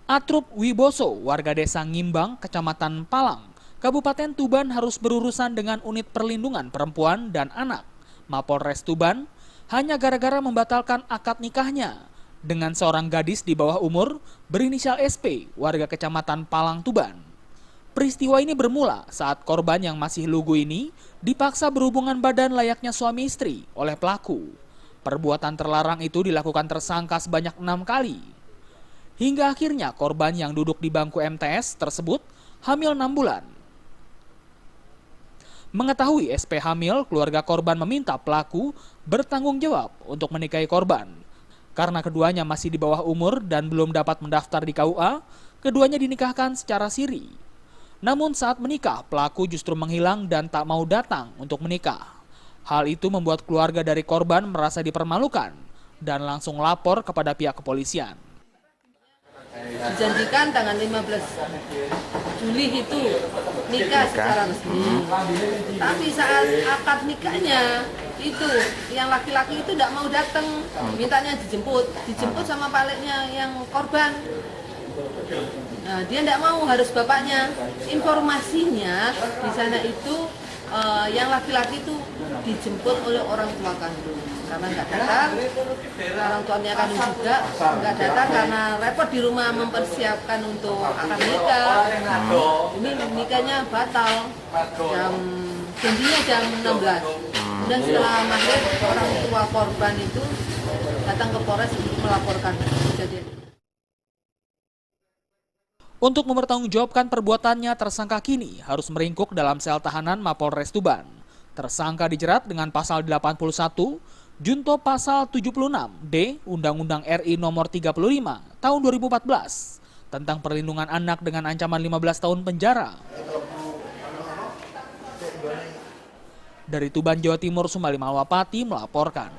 Atrup Wiboso, warga desa Ngimbang, Kecamatan Palang, Kabupaten Tuban harus berurusan dengan unit perlindungan perempuan dan anak, Mapolres Tuban, hanya gara-gara membatalkan akad nikahnya dengan seorang gadis di bawah umur berinisial SP, warga Kecamatan Palang, Tuban. Peristiwa ini bermula saat korban yang masih lugu ini dipaksa berhubungan badan layaknya suami istri oleh pelaku. Perbuatan terlarang itu dilakukan tersangka sebanyak 6 kali. Hingga akhirnya korban yang duduk di bangku MTS tersebut hamil 6 bulan. Mengetahui SP hamil, keluarga korban meminta pelaku bertanggung jawab untuk menikahi korban. Karena keduanya masih di bawah umur dan belum dapat mendaftar di KUA, keduanya dinikahkan secara siri. Namun saat menikah, pelaku justru menghilang dan tak mau datang untuk menikah. Hal itu membuat keluarga dari korban merasa dipermalukan dan langsung lapor kepada pihak kepolisian. Dijanjikan tanggal 15 Juli itu nikah secara resmi. Tapi saat akad nikahnya itu yang laki-laki itu tidak mau datang, mintanya dijemput sama paliknya yang korban. Nah, dia tidak mau, harus bapaknya. Informasinya di sana itu yang laki-laki itu dijemput oleh orang tua kandung. Karena nggak datang, orang tuanya kandung juga nggak datang karena repot di rumah mempersiapkan untuk akad nikah. Ini nikahnya batal, janjinya jam 16. Dan setelah maghrib orang tua korban itu datang ke Polres untuk melaporkan kejadian ini. Untuk mempertanggungjawabkan perbuatannya, tersangka kini harus meringkuk dalam sel tahanan Mapolres Tuban. Tersangka dijerat dengan pasal 81, junto pasal 76D Undang-Undang RI nomor 35 tahun 2014 tentang perlindungan anak dengan ancaman 15 tahun penjara. Dari Tuban, Jawa Timur, Sumali Malwapati melaporkan.